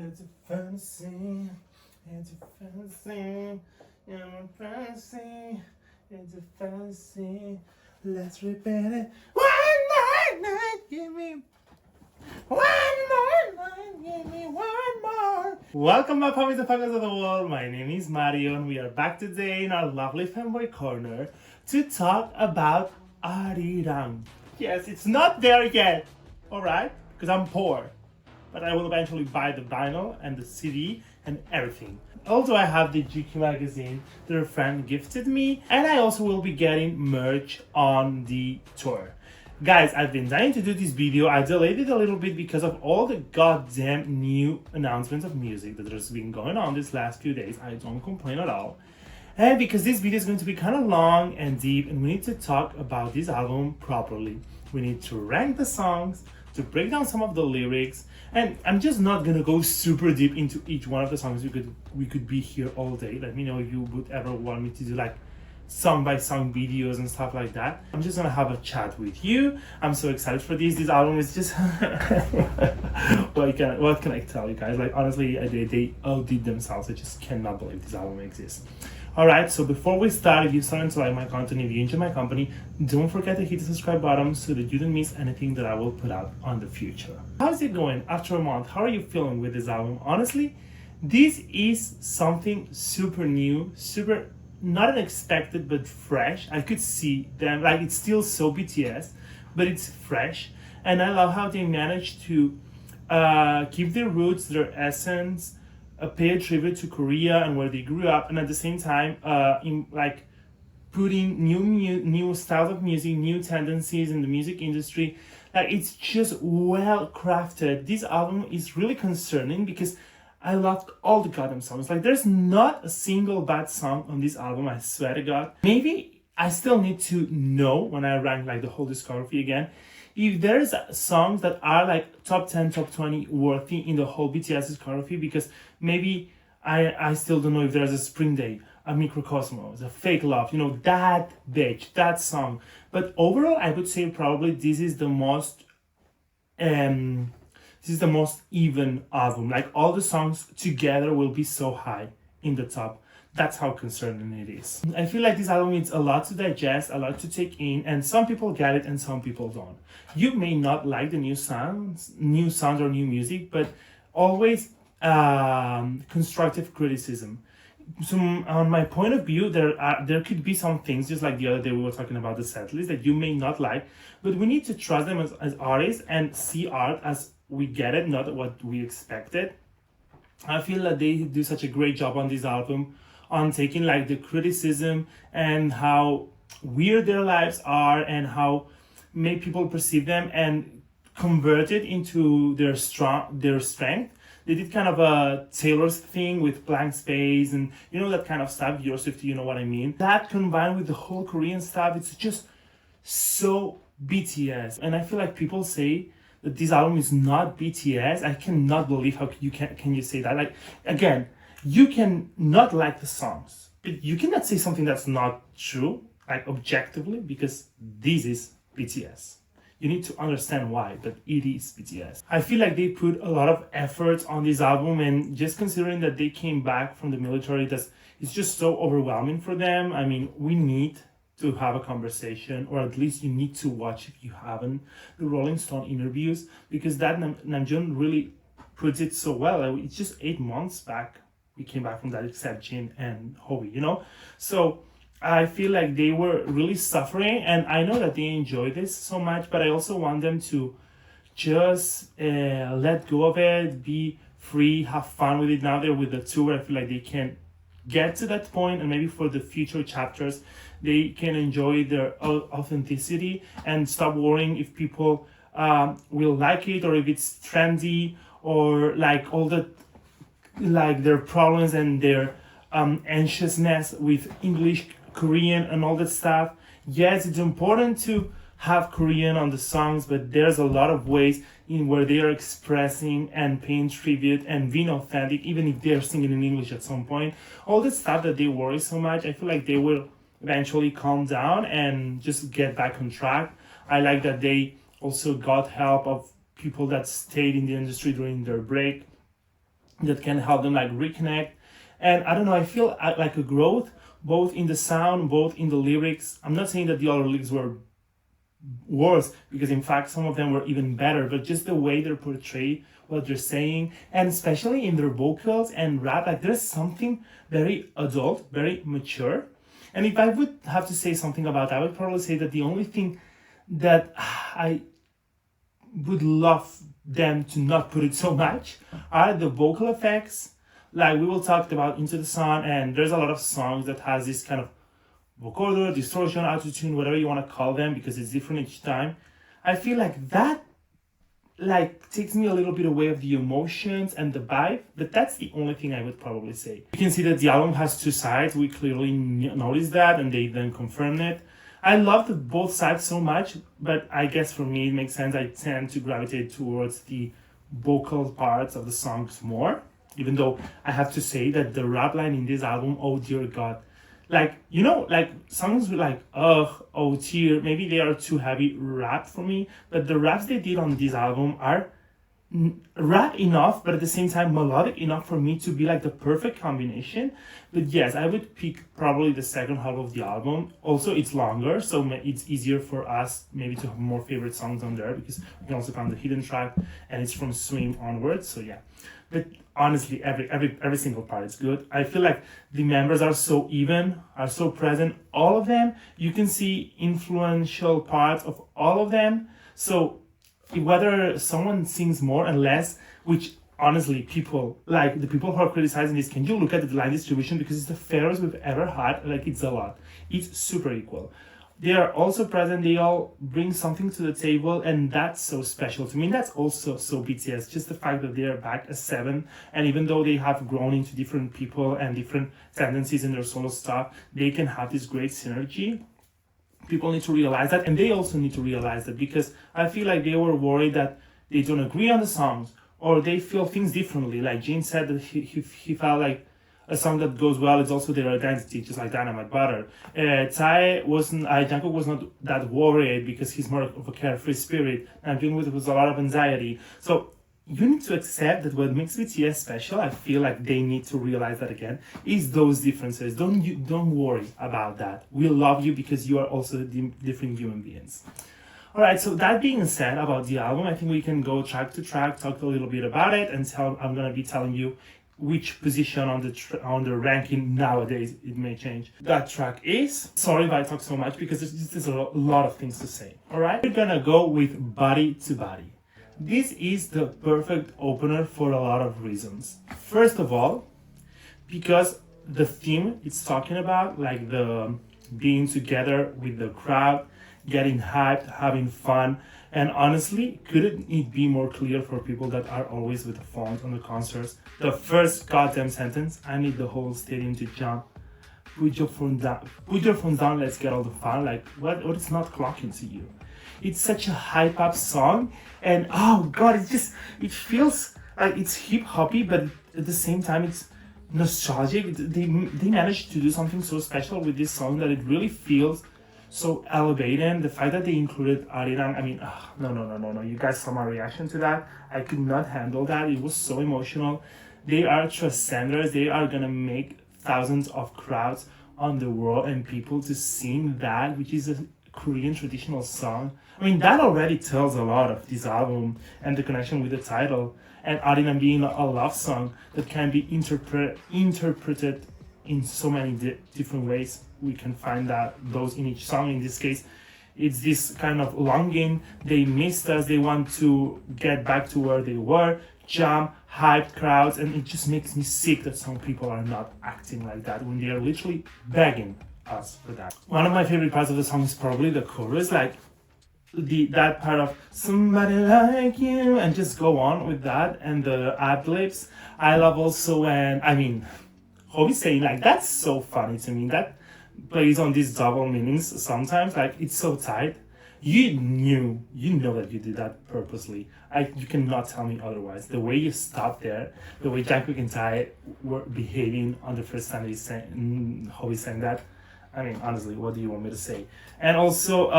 It's a fantasy, it's a fantasy, you're a fantasy, it's a fantasy. Let's repeat it. One more night, give me one more night, give me one more. Welcome back, homies and fuckers of the world. My name is Mario, and we are back today in our lovely Fanboy corner to talk about ARIRANG. Yes, it's not there yet, alright? Because I'm poor. But I will eventually buy the vinyl and the CD and everything. Also, I have the GQ magazine that a friend gifted me, and I also will be getting merch on the tour. Guys, I've been dying to do this video. I delayed it a little bit because of all the goddamn new announcements of music that has been going on these last few days. I don't complain at all. And because this video is going to be kind of long and deep, and we need to talk about this album properly. We need to rank the songs, to break down some of the lyrics, and I'm just not gonna go super deep into each one of the songs. We could be here all day. Let me know if you would ever want me to do like song by song videos and stuff like that. I'm just gonna have a chat with you. I'm so excited for this. This album is just what can I tell you guys? Like honestly, they outdid themselves. I just cannot believe this album exists. Alright, so before we start, if you're starting to like my content, if you enjoy my company, don't forget to hit the subscribe button so that you don't miss anything that I will put out on the future. How's it going after a month? How are you feeling with this album? Honestly, this is something super new, super not unexpected but fresh. I could see them, like it's still so BTS, but it's fresh. And I love how they managed to keep their roots, their essence, pay a tribute to Korea and where they grew up, and at the same time, in like putting new styles of music, new tendencies in the music industry. Like it's just well crafted. This album is really concerning because I loved all the goddamn songs. Like there's not a single bad song on this album. I swear to God. Maybe I still need to know when I rank like the whole discography again, if there's songs that are like top 10, top 20 worthy in the whole BTS discography, because maybe I still don't know if there's a Spring Day, a Microcosmos, a Fake Love, you know, that bitch, that song. But overall, I would say probably this is the most even album. Like all the songs together will be so high in the top. That's how concerning it is. I feel like this album needs a lot to digest, a lot to take in, and some people get it and some people don't. You may not like the new sounds or new music, but always constructive criticism. So on my point of view, there could be some things, just like the other day we were talking about the set list, that you may not like, but we need to trust them as artists and see art as we get it, not what we expected. I feel that they do such a great job on this album on taking like the criticism and how weird their lives are and how many people perceive them and convert it into their strength. They did kind of a Taylor's thing with blank space and you know that kind of stuff. Yourself, you know what I mean. That combined with the whole Korean stuff, it's just so BTS. And I feel like people say that this album is not BTS. I cannot believe how can you say that. Like again, you can not like the songs, but you cannot say something that's not true, like objectively, because this is BTS. You need to understand why, but it is BTS. I feel like they put a lot of effort on this album, and just considering that they came back from the military, it's just so overwhelming for them. I mean, we need to have a conversation, or at least you need to watch, if you haven't, the Rolling Stone interviews, because that Namjoon really puts it so well. It's just 8 months back we came back from that, except Jin and Howie, you know? So I feel like they were really suffering, and I know that they enjoy this so much, but I also want them to just let go of it, be free, have fun with it. Now they're with the tour, I feel like they can get to that point, and maybe for the future chapters, they can enjoy their authenticity and stop worrying if people will like it, or if it's trendy, or like all the like their problems and their anxiousness with English, Korean, and all that stuff. Yes, it's important to have Korean on the songs, but there's a lot of ways in where they are expressing and paying tribute and being authentic, even if they're singing in English at some point. All the stuff that they worry so much, I feel like they will eventually calm down and just get back on track. I like that they also got help of people that stayed in the industry during their break. that can help them like reconnect. And I don't know, I feel like a growth both in the sound, both in the lyrics. I'm not saying that the other lyrics were worse, because in fact some of them were even better, but just the way they portray what they're saying, and especially in their vocals and rap, like there's something very adult, very mature. And if I would have to say something about that, I would probably say that the only thing that I would love them to not put it so much are the vocal effects. Like we will talk about Into the Sun, and there's a lot of songs that has this kind of vocoder, distortion, autotune, whatever you want to call them, because it's different each time. I feel like that like takes me a little bit away of the emotions and the vibe, but that's the only thing I would probably say. You can see that the album has two sides. We clearly noticed that, and they then confirmed it. I love both sides so much, but I guess for me it makes sense. I tend to gravitate towards the vocal parts of the songs more, even though I have to say that the rap line in this album, oh dear God, like, you know, like songs with like, ugh, oh dear, maybe they are too heavy rap for me, but the raps they did on this album are rap enough, but at the same time melodic enough for me to be like the perfect combination. But yes, I would pick probably the second half of the album. Also, it's longer, so it's easier for us maybe to have more favorite songs on there, because we can also count the hidden track, and it's from Swing onwards. So yeah, but honestly, every single part is good. I feel like the members are so even, are so present, all of them. You can see influential parts of all of them. So whether someone sings more and less, which honestly, people, like the people who are criticizing this, can you look at the line distribution, because it's the fairest we've ever had. Like, it's a lot. It's super equal. They are also present. They all bring something to the table, and that's so special to me. That's also so BTS. Just the fact that they are back as 7, and even though they have grown into different people and different tendencies in their solo stuff, they can have this great synergy. People need to realize that, and they also need to realize that, because I feel like they were worried that they don't agree on the songs, or they feel things differently. Like Jin said that he felt like a song that goes well is also their identity, just like Dynamite Butter. Jungkook was not that worried, because he's more of a carefree spirit, and Jungkook was a lot of anxiety. So you need to accept that what makes BTS special, I feel like they need to realize that again, is those differences. Don't worry about that. We love you because you are also different human beings. Alright, so that being said about the album, I think we can go track to track, talk a little bit about it, and I'm gonna be telling you which position on the ranking nowadays it may change. That track is, sorry if I talk so much, because there's a lot of things to say. Alright, we're gonna go with Body to Body. This is the perfect opener for a lot of reasons. First of all, because the theme it's talking about, like the being together with the crowd, getting hyped, having fun, and honestly, couldn't it be more clear for people that are always with the phones on the concerts? The first goddamn sentence, I need the whole stadium to jump. Put your phone down, let's get all the fun. Like, what is not clocking to you? It's such a hype up song, and oh god, it feels like it's hip hoppy, but at the same time it's nostalgic. They managed to do something so special with this song that it really feels so elevated. The fact that they included ARIRANG, I mean, no. You guys saw my reaction to that. I could not handle that. It was so emotional. They are transcenders. They are gonna make thousands of crowds on the world and people to sing that, which is a Korean traditional song. I mean, that already tells a lot of this album and the connection with the title. And ARIRANG being a love song that can be interpreted in so many different ways. We can find those in each song. In this case, it's this kind of longing. They missed us. They want to get back to where they were. Jump, hyped crowds, and it just makes me sick that some people are not acting like that when they are literally begging us for that. One of my favorite parts of the song is probably the chorus, like that part of somebody like you, and just go on with that, and the ad-libs. I love also when, I mean, Hobie saying like, that's so funny to me. That plays on these double meanings sometimes, like it's so tight. You know that you did that purposely. You cannot tell me otherwise. The way you stopped there, the way Jungkook and Tae were behaving on the first time Hobie sang that, I mean, honestly, what do you want me to say? And also,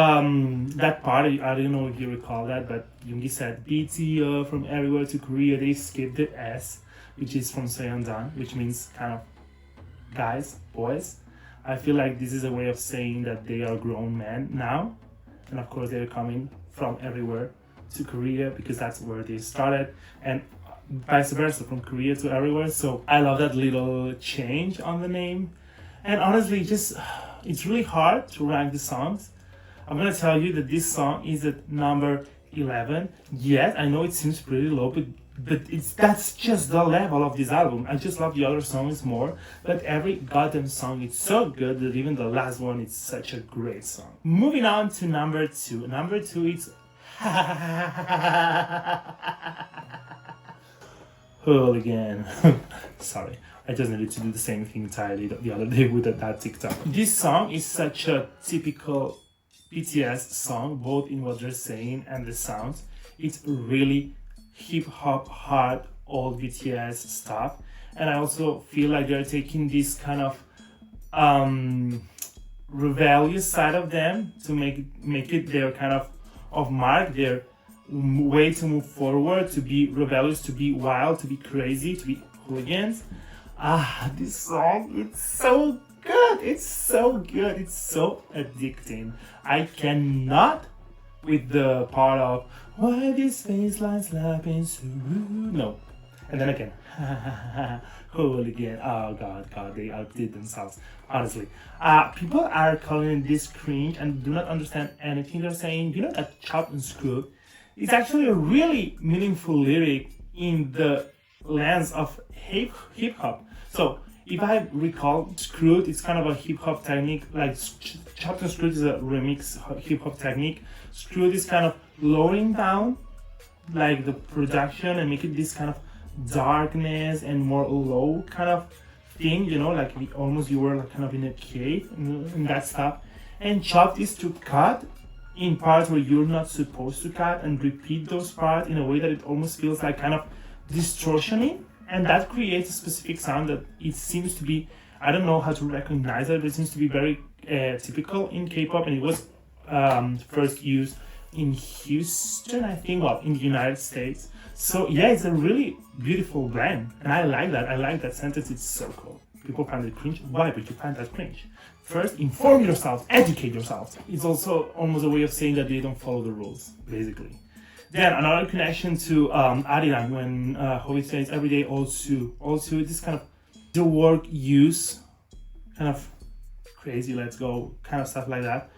that part, I don't know if you recall that, but Yoongi said, BT from everywhere to Korea, they skipped the S, which is from Seondan, which means kind of guys, boys. I feel like this is a way of saying that they are grown men now, and of course they're coming from everywhere to Korea because that's where they started, and vice versa, from Korea to everywhere. So I love that little change on the name. And honestly, just it's really hard to rank the songs. I'm gonna tell you that this song is at number 11. Yes, I know it seems pretty low, but that's just the level of this album. I just love the other songs more, but every goddamn song is so good that even the last one is such a great song. Moving on to number 2. Number 2 is Hooligan. Sorry, I just needed to do the same thing entirely the other day with that TikTok. This song is such a typical BTS song, both in what they're saying and the sounds. It's really hip hop, hard, old BTS stuff, and I also feel like they're taking this kind of rebellious side of them to make it their kind of mark, their way to move forward, to be rebellious, to be wild, to be crazy, to be hooligans. This song, it's so good. It's so good. It's so addicting. I cannot with the part of why this face line slapping so rude. No. And then again, Hooligan. Oh god, they outdid themselves. Honestly, people are calling this cringe and do not understand anything they're saying. You know that chop and screw? It's actually a really meaningful lyric in the lens of hip hop. So if I recall, screwed is kind of a hip hop technique. Like chopped and screwed is a remix hip hop technique. Screwed is kind of lowering down, like the production, and make it this kind of darkness and more low kind of thing. You know, like you were like kind of in a cave and that stuff. And chopped is to cut in parts where you're not supposed to cut and repeat those parts in a way that it almost feels like kind of distortioning. And that creates a specific sound that it seems to be, I don't know how to recognize it, but it seems to be very typical in K-pop, and it was first used in Houston, I think, well, in the United States. So yeah, it's a really beautiful blend, and I like that. I like that sentence, it's so cool. People find it cringe. Why would you find that cringe? First, inform yourself, educate yourself. It's also almost a way of saying that they don't follow the rules, basically. Then another connection to ARIRANG, when Howie says every day also this kind of the work use, kind of crazy, let's go, kind of stuff like that,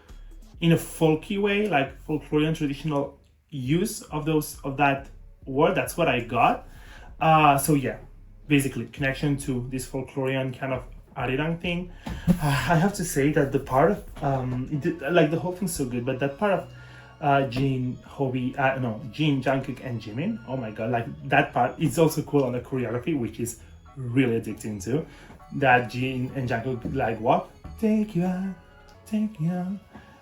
in a folky way, like folklorian traditional use of that word. That's what I got. So yeah, basically connection to this folklorian kind of ARIRANG thing. I have to say that the part of like the whole thing's so good, but that part of Jin, Jungkook and Jimin. Oh my god, like that part is also cool on the choreography, which is really addicting too. That Jin and Jungkook like walk, take you out,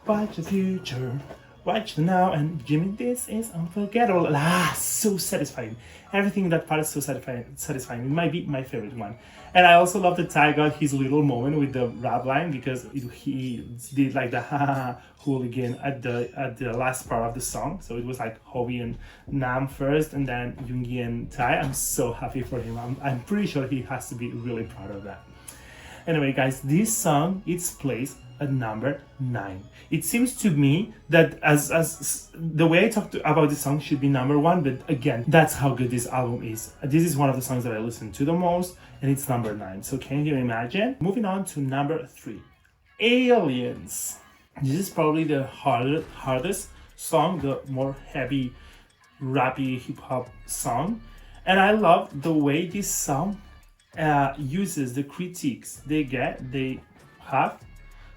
watch the future, watch the now, and Jimin, this is unforgettable. So satisfying. Everything in that part is so satisfying. It might be my favorite one. And I also love that Ty got his little moment with the rap line, because he did like the hooligan at the last part of the song. So it was like Howie and Nam first, and then Yoongi and Ty. I'm so happy for him. I'm pretty sure he has to be really proud of that. Anyway, guys, this song, it's placed at number 9. It seems to me that as the way I talked about this song should be number 1, but again, that's how good this album is. This is one of the songs that I listen to the most, and it's number 9. So can you imagine? Moving on to number 3, Aliens. This is probably the hardest song, the more heavy, rappy hip hop song, and I love the way this song uses the critiques they have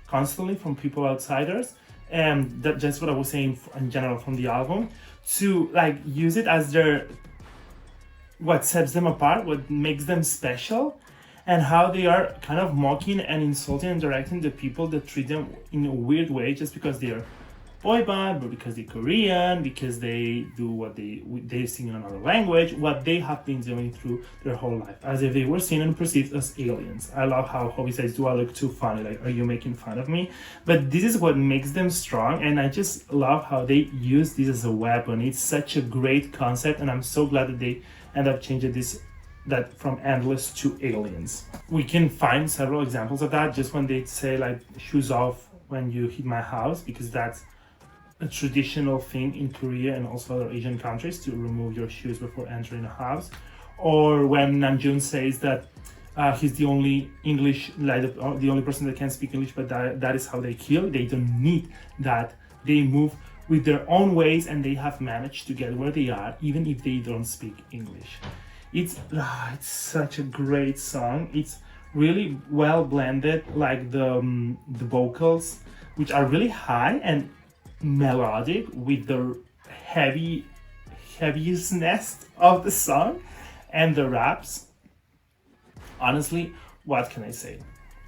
constantly from people outsiders, and that's what I was saying in general from the album, to like use it as what sets them apart, what makes them special, and how they are kind of mocking and insulting and directing the people that treat them in a weird way just because they are boy band, but because they're Korean, because they do what they sing in another language, what they have been doing through their whole life, as if they were seen and perceived as aliens. I love how Howie says, do I look too funny? Like, are you making fun of me? But this is what makes them strong, and I just love how they use this as a weapon. It's such a great concept, and I'm so glad that they end up changing this that from endless to aliens. We can find several examples of that just when they say like shoes off when you hit my house, because that's a traditional thing in Korea and also other Asian countries to remove your shoes before entering a house. Or when Namjoon says that he's the only English, like the only person that can speak English, but that is how they kill. They don't need that. They move with their own ways and they have managed to get where they are, even if they don't speak English. It's such a great song. It's really well blended, like the vocals, which are really high and melodic, with the heaviness of the song, and the raps. Honestly, what can I say?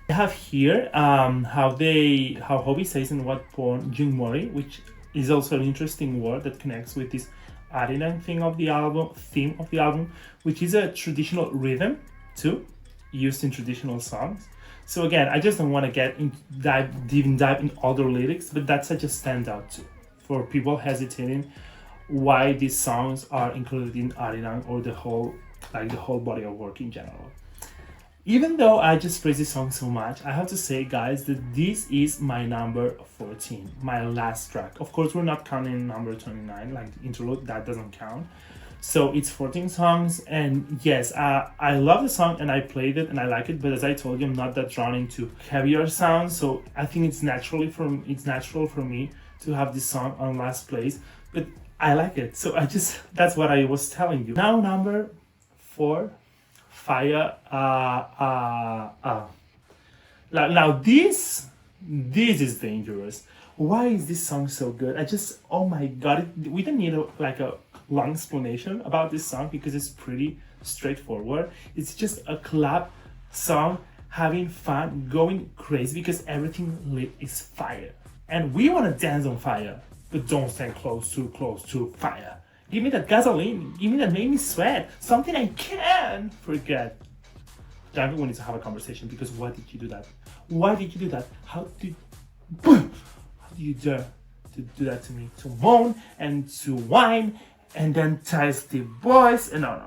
I have here how Hobie says in what porn Jungmori, which is also an interesting word that connects with this ARIRANG theme of the album, which is a traditional rhythm too, used in traditional songs. So again, I just don't want to dive in all the lyrics, but that's such a standout too for people hesitating why these songs are included in ARIRANG or the whole body of work in general. Even though I just praise this song so much, I have to say, guys, that this is my number 14, my last track. Of course, we're not counting number 29, like the interlude, that doesn't count. So it's 14 songs, and yes, I love the song and I played it and I like it, but as I told you, I'm not that drawn into heavier sounds, so I think it's natural for me to have this song on last place, but I like it, so that's what I was telling you. Now number 4, Fire. Now this is dangerous. Why is this song so good? Oh my god, we don't need a long explanation about this song because it's pretty straightforward. It's just a club song, having fun, going crazy because everything lit is fire. And we want to dance on fire, but don't stand too close to fire. Give me that gasoline, give me that made me sweat, something I can't forget. Jango, we need to have a conversation because why did you do that? Why did you do that? How do you dare to do that to me? To moan and to whine and then test the voice. And no.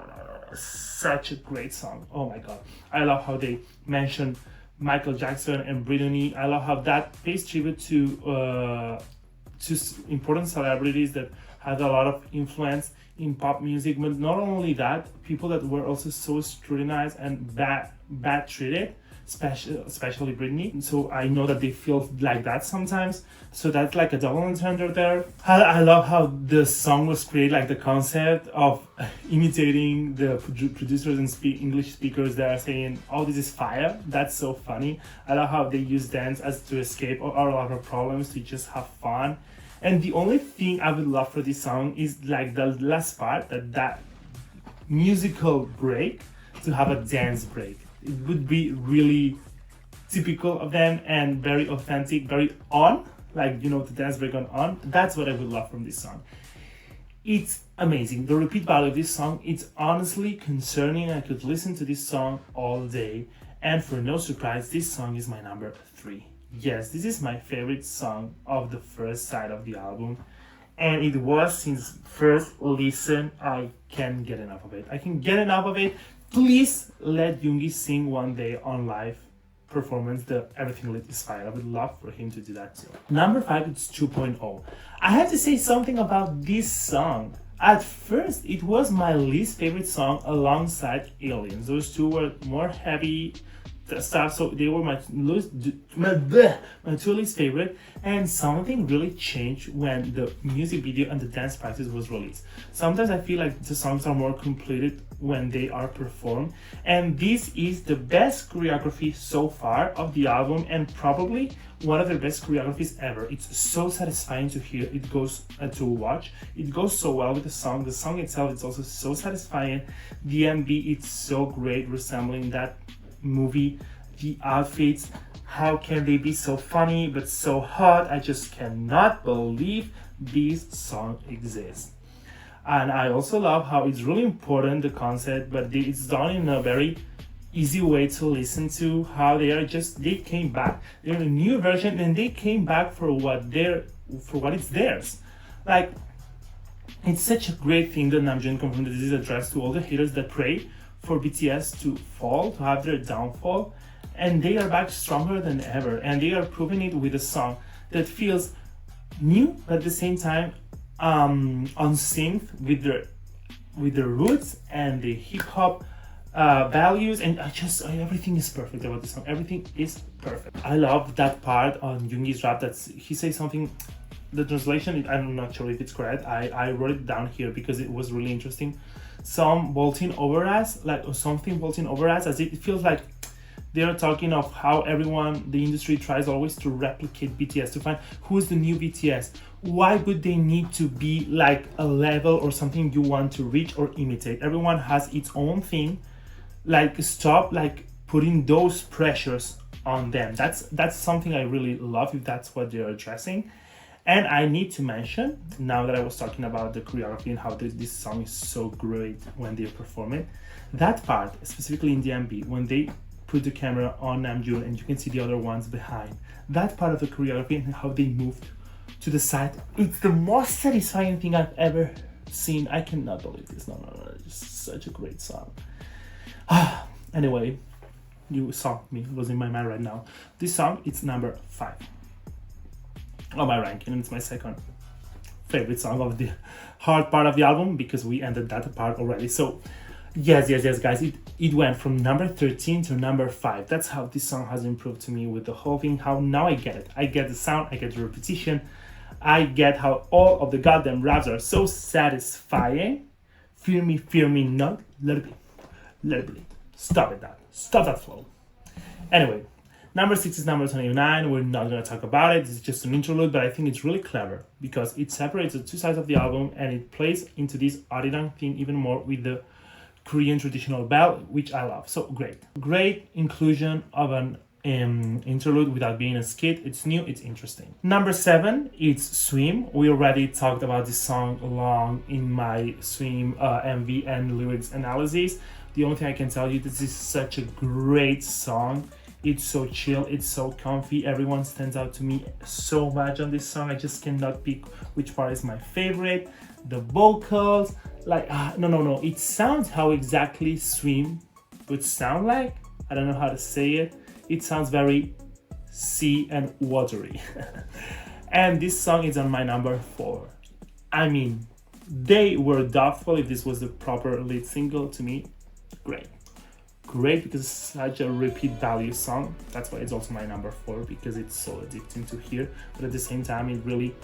Such a great song. Oh my god. I love how they mention Michael Jackson and Britney. I love how that pays tribute to important celebrities that had a lot of influence in pop music, but not only that, people that were also so scrutinized and bad treated, especially Britney. So I know that they feel like that sometimes. So that's like a double entendre there. I love how the song was created, like the concept of imitating the producers and English speakers that are saying, "Oh, this is fire." That's so funny. I love how they use dance as to escape all of our problems, to just have fun. And the only thing I would love for this song is like the last part, that musical break, to have a dance break. It would be really typical of them and very authentic, very on, like, the dance break on. That's what I would love from this song. It's amazing. The repeat value of this song, it's honestly concerning. I could listen to this song all day. And for no surprise, this song is my number 3. Yes, this is my favorite song of the first side of the album, and it was since first listen. I can't get enough of it. Please let Yoongi sing one day on live performance the Everything Lit is Fire. I would love for him to do that too. Number 5, it's 2.0. I have to say something about this song. At first, it was my least favorite song alongside Aliens. Those two were more heavy stuff, so they were my two least favorite, and something really changed when the music video and the dance practice was released. Sometimes I feel like the songs are more completed when they are performed, and this is the best choreography so far of the album, and probably one of the best choreographies ever. It's so satisfying to hear. It goes to watch. It goes so well with the song. The song itself is also so satisfying. The MV, it's so great, resembling that movie. The outfits, how can they be so funny but so hot? I just cannot believe this song exists. And I also love how it's really important, the concept, but it's done in a very easy way to listen to. How they came back, they're a new version, and they came back for what it's theirs. Like, it's such a great thing that Namjoon confirmed that this is addressed to all the haters that pray for BTS to fall, to have their downfall, and they are back stronger than ever, and they are proving it with a song that feels new, but at the same time on synth with their roots and the hip hop values, and everything is perfect about the song. Everything is perfect. I love that part on Yoongi's rap that he says something. The translation, I'm not sure if it's correct. I wrote it down here because it was really interesting. Some vaulting over us, or something vaulting over us, as it feels like they are talking of how everyone, the industry tries always to replicate BTS, to find who is the new BTS. Why would they need to be like a level or something you want to reach or imitate? Everyone has its own thing. Like, stop putting those pressures on them. That's something I really love, if that's what they're addressing. And I need to mention, now that I was talking about the choreography and how this song is so great when they perform it, that part, specifically in the MV, when they put the camera on Namjoon and you can see the other ones behind, that part of the choreography and how they moved to the side, it's the most satisfying thing I've ever seen. I cannot believe this. No, it's such a great song. Anyway, you saw me losing my mind right now. This song, it's number 5 on my ranking, and it's my second favorite song of the hard part of the album, because we ended that part already. So yes guys, it went from number 13 to number 5. That's how this song has improved to me with the whole thing. How now I get it. I get the sound, I get the repetition, I get how all of the goddamn raps are so satisfying. Fear me not, let it be. Stop that flow. Anyway, number 6 is number 29. We're not going to talk about it. It's just an interlude, but I think it's really clever because it separates the two sides of the album and it plays into this ARIRANG thing even more with the Korean traditional bell, which I love. So great inclusion of an interlude without being a skit. It's new, it's interesting. Number 7, it's Swim. We already talked about this song long in my Swim MV and lyrics analysis. The only thing I can tell you, this is such a great song. It's so chill, it's so comfy. Everyone stands out to me so much on this song. I just cannot pick which part is my favorite. The vocals, no. It sounds how exactly Swim would sound like. I don't know how to say it. It sounds very sea and watery. And this song is on my number 4. I mean, they were doubtful if this was the proper lead single to me. Great, because it's such a repeat value song. That's why it's also my number 4, because it's so addicting to hear, but at the same time it really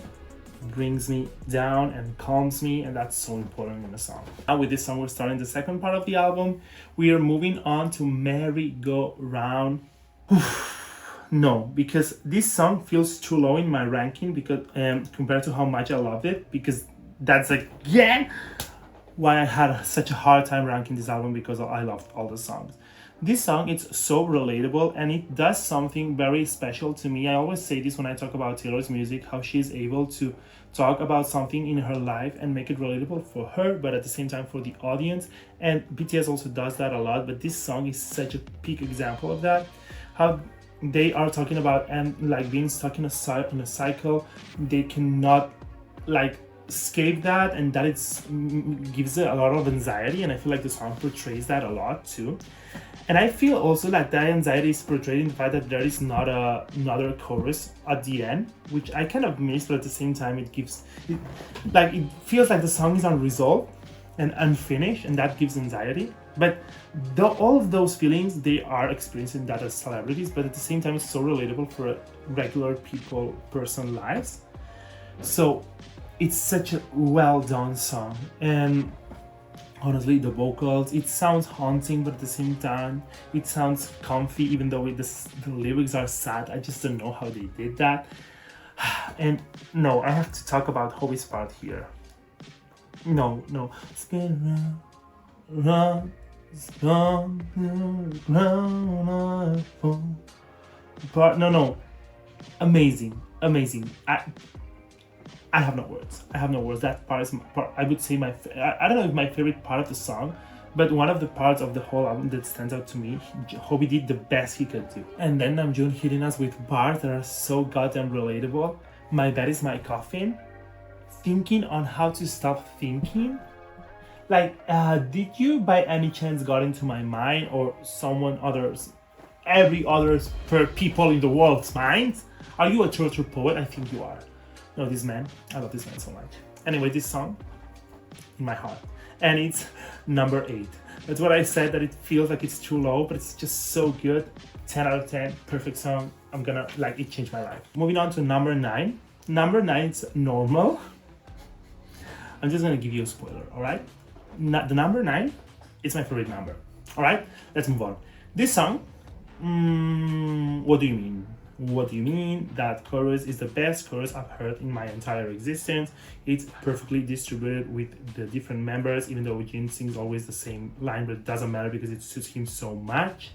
brings me down and calms me, and that's so important in a song. Now with this song we're starting the second part of the album. We are moving on to Merry Go Round. No, because this song feels too low in my ranking because compared to how much I loved it, because that's again why I had such a hard time ranking this album, because I loved all the songs. This song, it's so relatable and it does something very special to me. I always say this when I talk about Taylor's music, how she's able to talk about something in her life and make it relatable for her, but at the same time for the audience. And BTS also does that a lot, but this song is such a peak example of that. How they are talking about and being stuck in a cycle. They cannot escape that, and that gives a lot of anxiety, and I feel like the song portrays that a lot too. And I feel also that anxiety is portrayed in the fact that there is not another chorus at the end, which I kind of miss, but at the same time it feels like the song is unresolved and unfinished, and that gives anxiety. But all of those feelings, they are experiencing that as celebrities, but at the same time it's so relatable for regular person lives. So it's such a well done song, and honestly the vocals, it sounds haunting, but at the same time it sounds comfy, even though the lyrics are sad. I just don't know how they did that. And no, I have to talk about Hobie's part here. No, spin round, part. No, amazing. I have no words. That part is I would say I don't know if my favorite part of the song, but one of the parts of the whole album that stands out to me. Hobie did the best he could do. And then Namjoon hitting us with bars that are so goddamn relatable. My bed is my coffin. Thinking on how to stop thinking. Like, did you by any chance got into my mind or someone others, every others per people in the world's mind? Are you a torture poet? I think you are. No, this man, I love this man so much. Anyway, this song, in my heart. And it's number 8. That's what I said, that it feels like it's too low, but it's just so good. 10 out of 10, perfect song. I'm gonna, like, it changed my life. Moving on to number 9. Number 9 is Normal. I'm just gonna give you a spoiler, all right? The number 9 is my favorite number. All right, let's move on. This song, what do you mean? What do you mean? That chorus is the best chorus I've heard in my entire existence. It's perfectly distributed with the different members, even though Jin sings always the same line, but it doesn't matter because it suits him so much.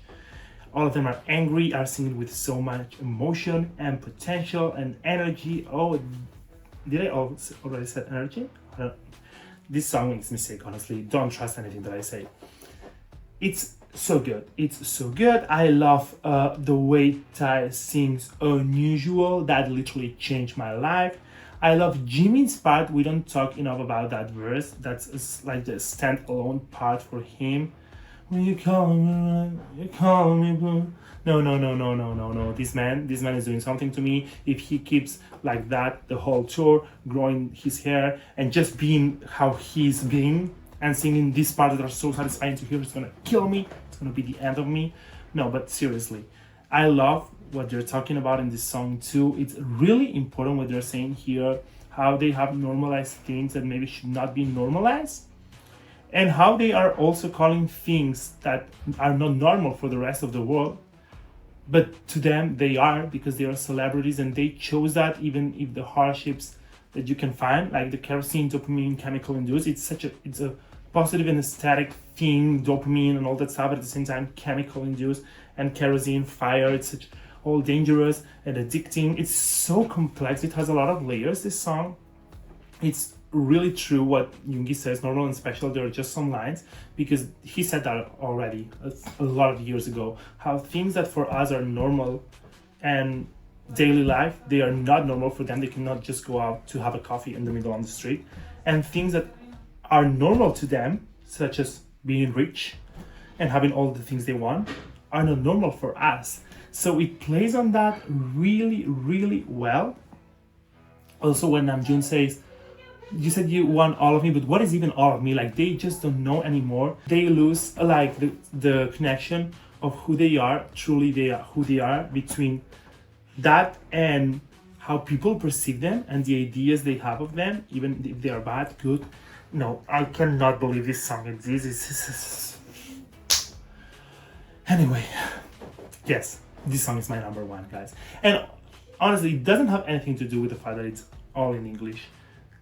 All of them are angry, are singing with so much emotion and potential and energy. Oh, did I already say energy? This song makes me sick, honestly. Don't trust anything that I say. It's so good. It's so good. I love the way Tai sings Unusual. That literally changed my life. I love Jimin's part. We don't talk enough about that verse. That's like the standalone part for him. When you call me, you call me blue. No. This man is doing something to me. If he keeps like that the whole tour, growing his hair and just being how he's being and singing these parts that are so satisfying to hear, it's gonna kill me. It's gonna be the end of me. No, but seriously, I love what they're talking about in this song too. It's really important what they're saying here, how they have normalized things that maybe should not be normalized, and how they are also calling things that are not normal for the rest of the world, but to them they are, because they are celebrities and they chose that, even if the hardships that you can find, like the kerosene, dopamine, chemical induced, it's a positive and aesthetic thing, dopamine and all that stuff, but at the same time chemical induced, and kerosene, fire, it's such all dangerous and addicting. It's so complex. It has a lot of layers, this song. It's really true what Yoongi says, normal and special, there are just some lines, because he said that already a lot of years ago, how things that for us are normal and daily life, they are not normal for them. They cannot just go out to have a coffee in the middle on the street, and things that are normal to them, such as being rich and having all the things they want, are not normal for us. So it plays on that really, really well. Also, when Namjoon says, you said you want all of me, but what is even all of me? Like, they just don't know anymore. They lose like the connection of who they are, truly they are who they are, between that and how people perceive them and the ideas they have of them, even if they are bad, good. No, I cannot believe this song exists. Anyway, yes, this song is my number 1, guys. And honestly, it doesn't have anything to do with the fact that it's all in English.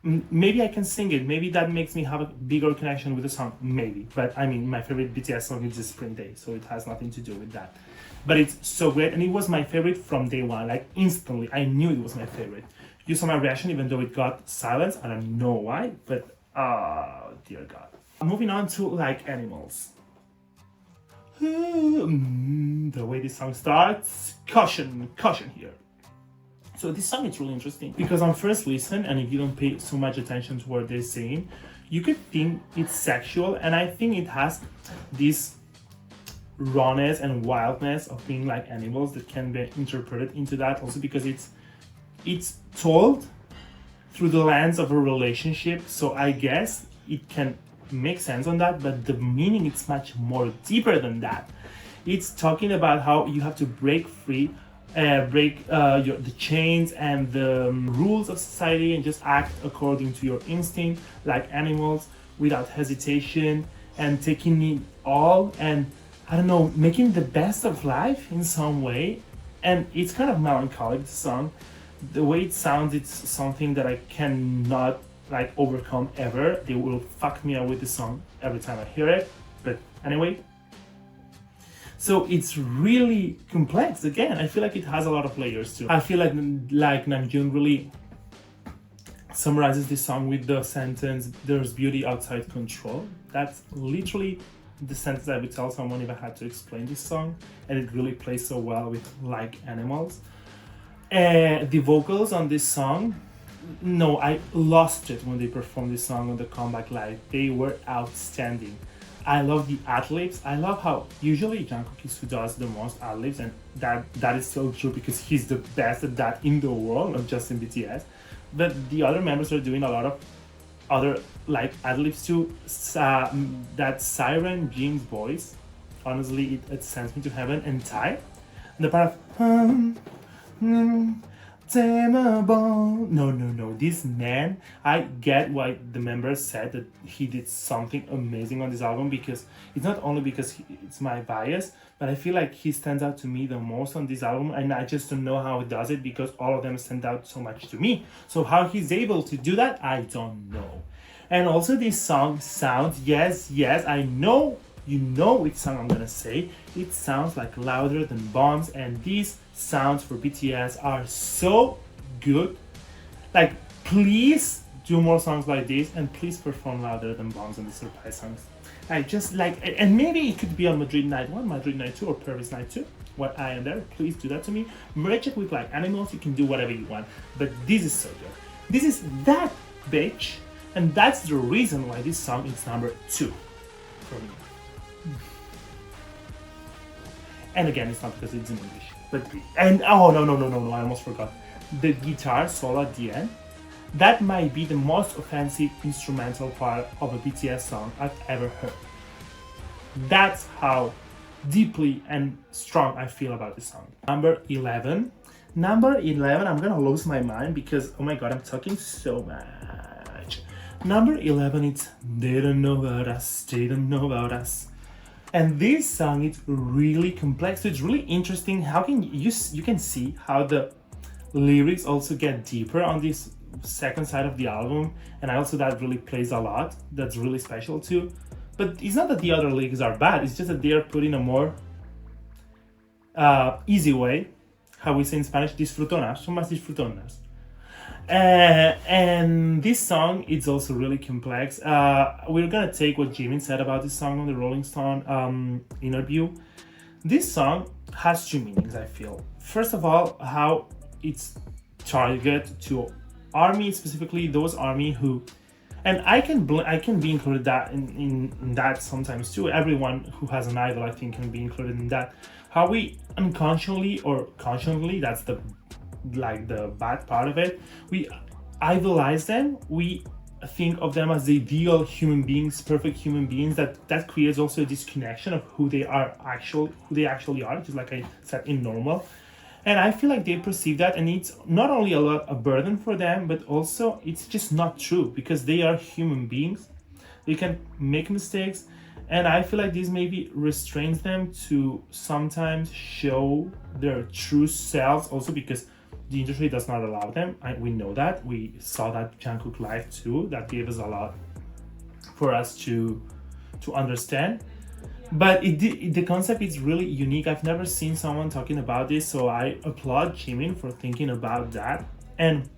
Maybe I can sing it. Maybe that makes me have a bigger connection with the song. Maybe. But I mean, my favorite BTS song is just Spring Day, so it has nothing to do with that. But it's so great, and it was my favorite from day one. Like, instantly, I knew it was my favorite. You saw my reaction, even though it got silence. I don't know why, but dear God. Moving on to Like Animals. The way this song starts, caution here. So this song is really interesting because on first listen, and if you don't pay so much attention to what they're saying, you could think it's sexual, and I think it has this rawness and wildness of being like animals that can be interpreted into that, also because it's told through the lens of a relationship, so I guess it can make sense on that, but the meaning is much more deeper than that. It's talking about how you have to break free, the chains and the rules of society, and just act according to your instinct like animals, without hesitation, and taking it all, and I don't know, making the best of life in some way. And it's kind of melancholic, the song. The way it sounds, it's something that I cannot like overcome ever. They will fuck me up with the song every time I hear it, but anyway. So it's really complex. Again, I feel like it has a lot of layers too. I feel like Namjoon really summarizes this song with the sentence, "There's beauty outside control." That's literally the sentence I would tell someone if I had to explain this song, and it really plays so well with Like Animals. The vocals on this song, no, I lost it when they performed this song on the comeback live. They were outstanding. I love the ad-libs. I love how usually Jungkook is who does the most ad-libs, and that is so true because he's the best at that in the world, not just in BTS. But the other members are doing a lot of other like ad-libs too. That Siren Jim's voice, honestly, it sends me to heaven. And Ty, the part of no, this man, I get why the members said that he did something amazing on this album, because it's not only because it's my bias, but I feel like he stands out to me the most on this album, and I just don't know how he does it because all of them stand out so much to me. So how he's able to do that, I don't know. And also this song sounds, yes, I know you know which song I'm gonna say. It sounds like Louder Than Bombs, and these sounds for BTS are so good. Like, please do more songs like this, and please perform Louder Than Bombs on the surprise songs. I just like, and maybe it could be on Madrid Night 1, Madrid Night 2, or Paris Night 2. When I am there, please do that to me. Merge it with like animals, you can do whatever you want. But this is so good. This is that bitch, and that's the reason why this song is number 2 for me. And again, it's not because it's in English, but oh no, I almost forgot. The guitar solo at the end, that might be the most offensive instrumental part of a BTS song I've ever heard. That's how deeply and strong I feel about this song. Number 11, I'm gonna lose my mind because, oh my god, I'm talking so much. Number 11, it's They Don't Know About Us, They Don't Know About Us. And this song is really complex. So it's really interesting. How can you can see how the lyrics also get deeper on this second side of the album, and also that really plays a lot. That's really special too. But it's not that the other lyrics are bad. It's just that they are put in a more easy way. How we say in Spanish, disfrutonas, son más disfrutonas. And this song is also really complex. We're gonna take what Jimin said about this song on the Rolling Stone interview. This song has two meanings, I feel. First of all, how it's targeted to ARMY, specifically those ARMY who, and I can be included that in that sometimes too. Everyone who has an idol, I think, can be included in that. How we unconsciously or consciously, that's the bad part of it, we idolize them. We think of them as the ideal human beings, perfect human beings. That creates also a disconnection of who they actually are, just like I said, in normal. And I feel like they perceive that, and it's not only a burden for them, but also it's just not true, because they are human beings. They can make mistakes, and I feel like this maybe restrains them to sometimes show their true selves, also because the industry does not allow them. We know that. We saw that Jungkook live too. That gave us a lot for us to understand. But the concept is really unique. I've never seen someone talking about this, so I applaud Jimin for thinking about that. And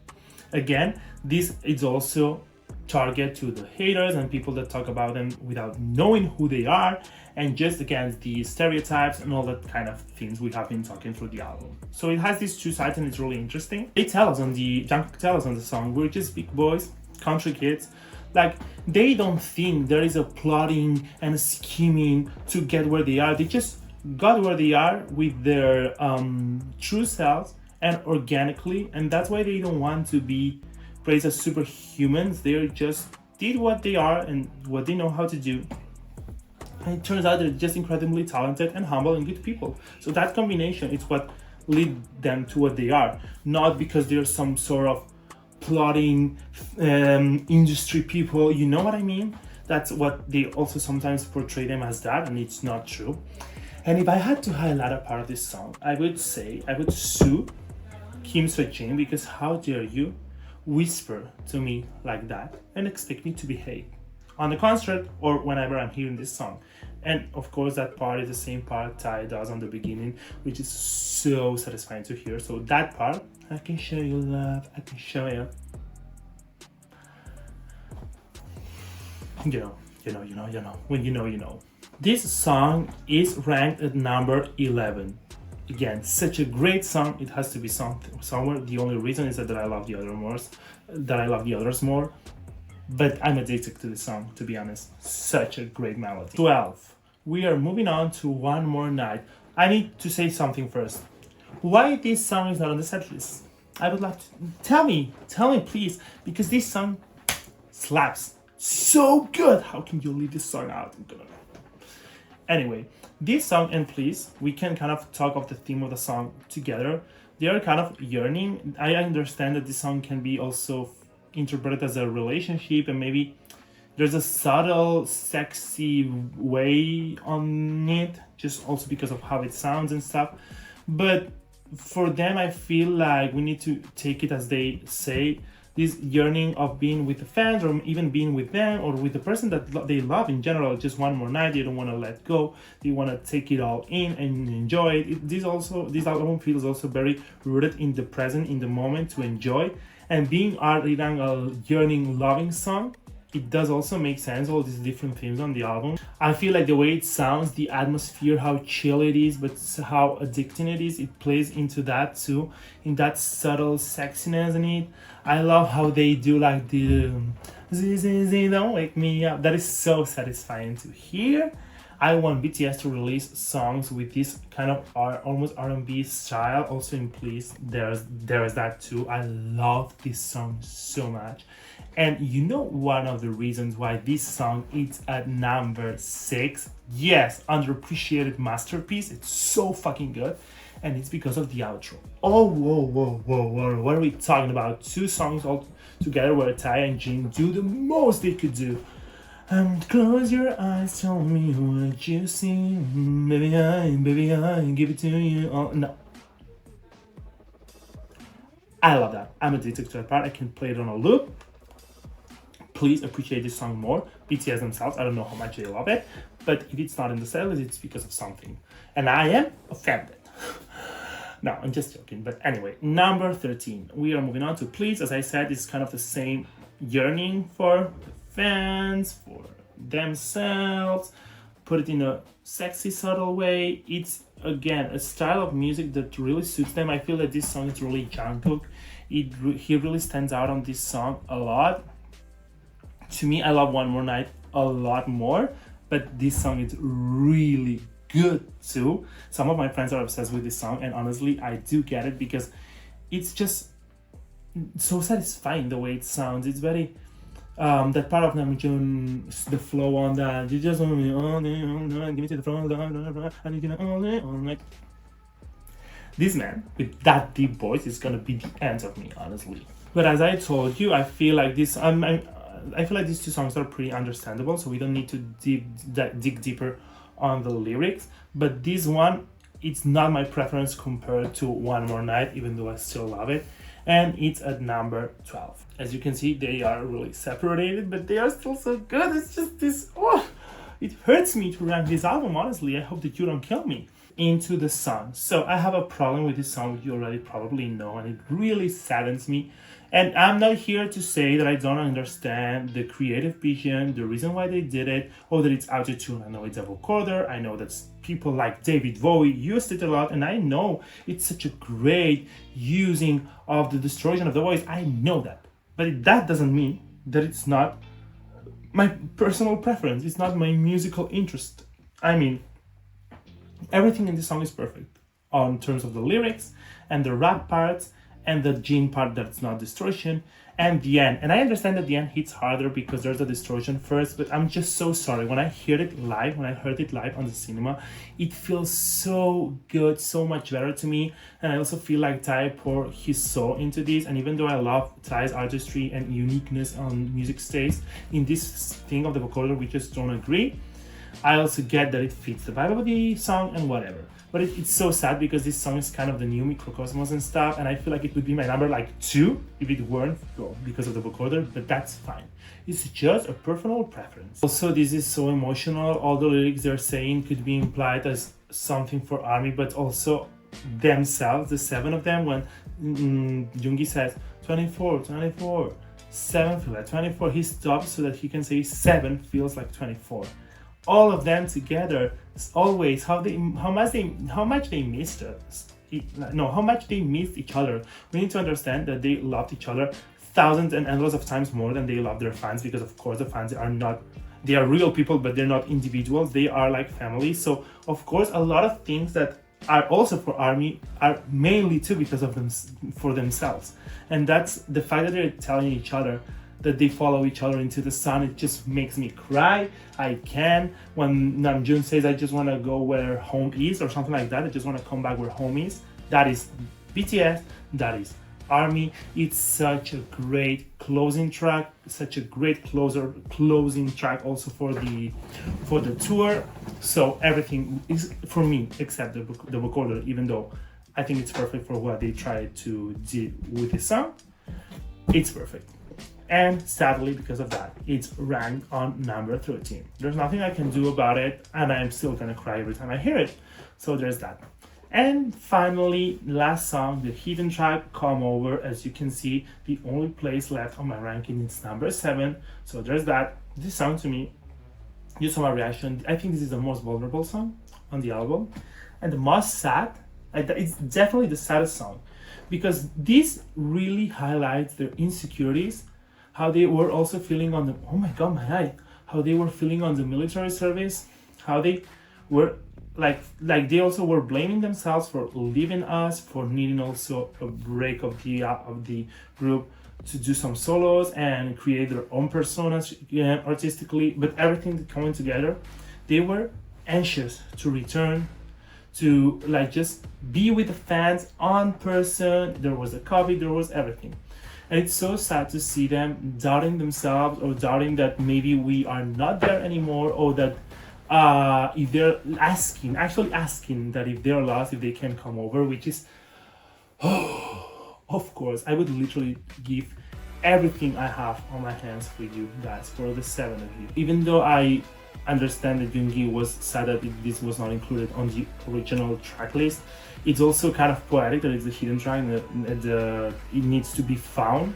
again, this is also target to the haters and people that talk about them without knowing who they are, and just against the stereotypes and all that kind of things we have been talking through the album. So it has these two sides, and it's really interesting. Jungkook tells us on the song, we're just big boys, country kids. Like, they don't think there is a plotting and a scheming to get where they are. They just got where they are with their true selves and organically, and that's why they don't want to be praised as superhumans. They just did what they are and what they know how to do. And it turns out they're just incredibly talented and humble and good people. So that combination is what lead them to what they are, not because they're some sort of plotting industry people, you know what I mean? That's what they also sometimes portray them as, that, and it's not true. And if I had to highlight a part of this song, I would sue Kim Seo-jin, because how dare you whisper to me like that and expect me to behave on the concert or whenever I'm hearing this song. And of course, that part is the same part Ty does on the beginning, which is so satisfying to hear. So that part, I can show you love, I can show you. You know. When you know, you know. This song is ranked at number 11 again, such a great song. It has to be somewhere. The only reason is that I love the others more. But I'm addicted to the song, to be honest. Such a great melody. 12. We are moving on to One More Night. I need to say something first. Why this song is not on the set list? I would like to tell me please, because this song slaps so good. How can you leave this song out? Anyway, this song and Please, we can kind of talk of the theme of the song together. They are kind of yearning. I understand that this song can be also interpreted as a relationship, and maybe there's a subtle sexy way on it, just also because of how it sounds and stuff. But for them, I feel like we need to take it as they say, this yearning of being with the fans, or even being with them, or with the person that they love in general. Just one more night, they don't want to let go, they want to take it all in and enjoy it. This album feels also very rooted in the present, in the moment, to enjoy. And being ARIRANG a yearning, loving song, it does also make sense, all these different themes on the album. I feel like the way it sounds, the atmosphere, how chill it is, but how addicting it is, it plays into that too, in that subtle sexiness in it. I love how they do like the don't wake me up. That is so satisfying to hear. I want BTS to release songs with this kind of almost R&B style. Also in Please, there's that too. I love this song so much. And you know one of the reasons why this song is at number 6? Yes, underappreciated masterpiece. It's so fucking good. And it's because of the outro. Oh, whoa. What are we talking about? 2 songs all together where Ty and Jin do the most they could do. Close your eyes, tell me what you see. Baby, I give it to you. Oh, no. I love that. I'm addicted to that part. I can play it on a loop. Please appreciate this song more. BTS themselves, I don't know how much they love it, but if it's not in the set list, it's because of something. And I am offended. No, I'm just joking. But anyway, number 13. We are moving on to Please. As I said, it's kind of the same yearning for fans, for themselves, put it in a sexy, subtle way. It's, again, a style of music that really suits them. I feel that this song is really Jungkook. He really stands out on this song a lot. To me, I love One More Night a lot more, but this song is really good too. Some of my friends are obsessed with this song, and honestly, I do get it, because it's just so satisfying the way it sounds. It's very that part of Namjoon, the flow on that, you just want me all day, give me to the front, I need you all day, like this man with that deep voice is gonna be the end of me, honestly. But as I told you, I feel like this. I feel like these 2 songs are pretty understandable, so we don't need to dig deeper on the lyrics. But this one, it's not my preference compared to One More Night, even though I still love it. And it's at number 12. As you can see, they are really separated, but they are still so good. It's just this, it hurts me to rank this album, honestly. I hope that you don't kill me. Into the Sun. So I have a problem with this song, which you already probably know, and it really saddens me. And I'm not here to say that I don't understand the creative vision, the reason why they did it, or that it's auto-tune. I know it's a vocoder, I know that people like David Bowie used it a lot, and I know it's such a great using of the distortion of the voice. I know that. But that doesn't mean that it's not my personal preference. It's not my musical interest. I mean, everything in this song is perfect on terms of the lyrics and the rap parts and the Jin part that's not distortion and the end. And I understand that the end hits harder because there's a distortion first, but I'm just so sorry. When I heard it live on the cinema, it feels so good, so much better to me. And I also feel like Ty poured his soul into this. And even though I love Ty's artistry and uniqueness on music stage, in this thing of the vocoder, we just don't agree. I also get that it fits the vibe of the song and whatever. But it's so sad because this song is kind of the new microcosmos and stuff, and I feel like it would be my number 2 if it weren't because of the vocoder, but that's fine. It's just a personal preference. Also, this is so emotional. All the lyrics they're saying could be implied as something for ARMY, but also themselves, the 7 of them, when Yoongi says 24, 24, 7 feels like 24, he stops so that he can say 7 feels like 24. all of them together, always how much they missed us. How much they missed each other. We need to understand that they loved each other thousands and endless of times more than they love their fans, because of course the fans are not, they are real people, but they're not individuals. They are like family. So of course a lot of things that are also for ARMY are mainly too because of them, for themselves. And that's the fact that they're telling each other that they follow each other into the sun. It just makes me cry. I can. When Namjoon says, I just want to go where home is, or something like that, I just want to come back where home is, that is BTS, that is ARMY. It's such a great closing track, such a great closing track also for the tour. So everything is for me except the vocoder, even though I think it's perfect for what they tried to do with the song. It's perfect. And sadly, because of that, it's ranked on number 13. There's nothing I can do about it, and I'm still gonna cry every time I hear it. So there's that. And finally, last song, the hidden track, Come Over. As you can see, the only place left on my ranking is number 7. So there's that. This song to me, you saw my reaction. I think this is the most vulnerable song on the album, and the most sad. It's definitely the saddest song, because this really highlights their insecurities, how they were also feeling on the, oh my god, my eye, how they were feeling on the military service, how they were like they also were blaming themselves for leaving us, for needing also a break of the group to do some solos and create their own personas artistically, but everything coming together. They were anxious to return, to like just be with the fans on person. There was a COVID, there was everything. And it's so sad to see them doubting themselves, or doubting that maybe we are not there anymore, or that if they're actually asking that if they're lost, if they can come over, which is, of course, I would literally give everything I have on my hands for you guys, for the 7 of you. Even though I understand that Yoongi was sad that this was not included on the original track list, it's also kind of poetic that it's a hidden track, and it needs to be found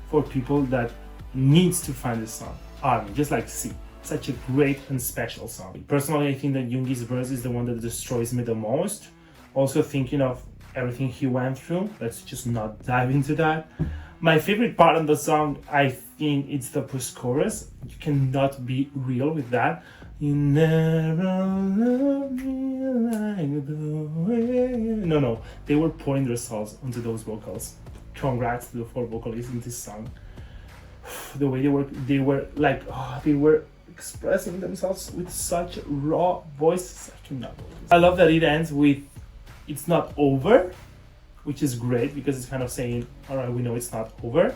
for people that needs to find this song. ARMY, just like C. Such a great and special song. Personally, I think that Yoongi's verse is the one that destroys me the most. Also thinking of everything he went through, let's just not dive into that. My favorite part of the song, I think it's the post-chorus. You cannot be real with that. You never loved me like the way. No, they were pouring their souls onto those vocals. Congrats to the 4 vocalists in this song. The way they were expressing themselves with such raw voices. I cannot believe this. I love that it ends with "It's not over," which is great, because it's kind of saying, all right, we know it's not over.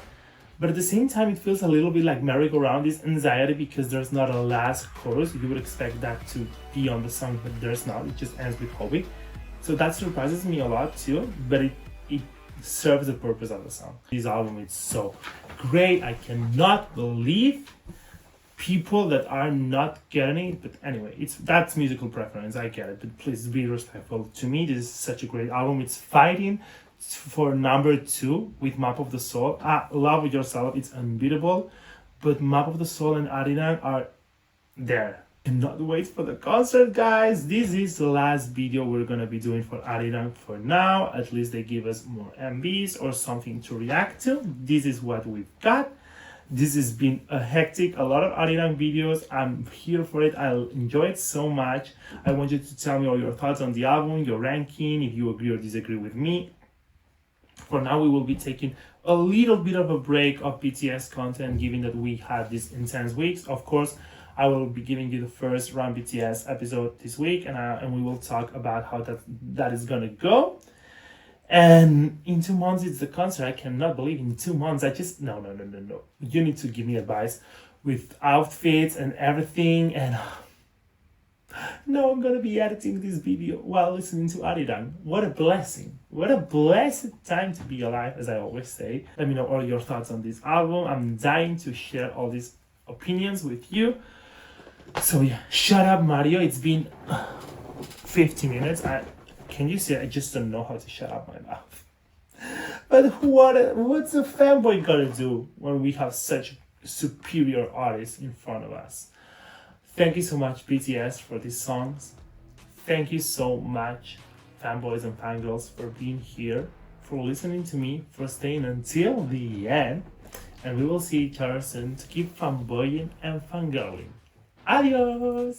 But at the same time, it feels a little bit like merry-go-round, this anxiety, because there's not a last chorus. You would expect that to be on the song, but there's not. It just ends with Hobby. So that surprises me a lot too, but it serves the purpose of the song. This album is so great. I cannot believe people that are not getting it, but anyway, that's musical preference. I get it, but please be respectful. To me, this is such a great album. It's fighting for number 2 with Map of the Soul. Love With Yourself, it's unbeatable, but Map of the Soul and ARIRANG are there. Cannot wait for the concert, guys. This is the last video we're gonna be doing for ARIRANG for now. At least they give us more MVs or something to react to. This is what we've got. This has been a lot of ARIRANG videos. I'm here for it. I'll enjoy it so much. I want you to tell me all your thoughts on the album, your ranking, if you agree or disagree with me. For now, we will be taking a little bit of a break of BTS content, given that we had these intense weeks. Of course, I will be giving you the first Round BTS episode this week, and we will talk about how that is gonna go. And in 2 months, it's the concert. I cannot believe in 2 months. No. You need to give me advice with outfits and everything. And now I'm gonna be editing this video while listening to ARIRANG. What a blessing. What a blessed time to be alive, as I always say. Let me know all your thoughts on this album. I'm dying to share all these opinions with you. So yeah, shut up, Mario. It's been 50 minutes. Can you see? I just don't know how to shut up my mouth. But what's a fanboy gonna do when we have such superior artists in front of us? Thank you so much, BTS, for these songs. Thank you so much, fanboys and fangirls, for being here, for listening to me, for staying until the end. And we will see each other soon to keep fanboying and fangirling. Adios!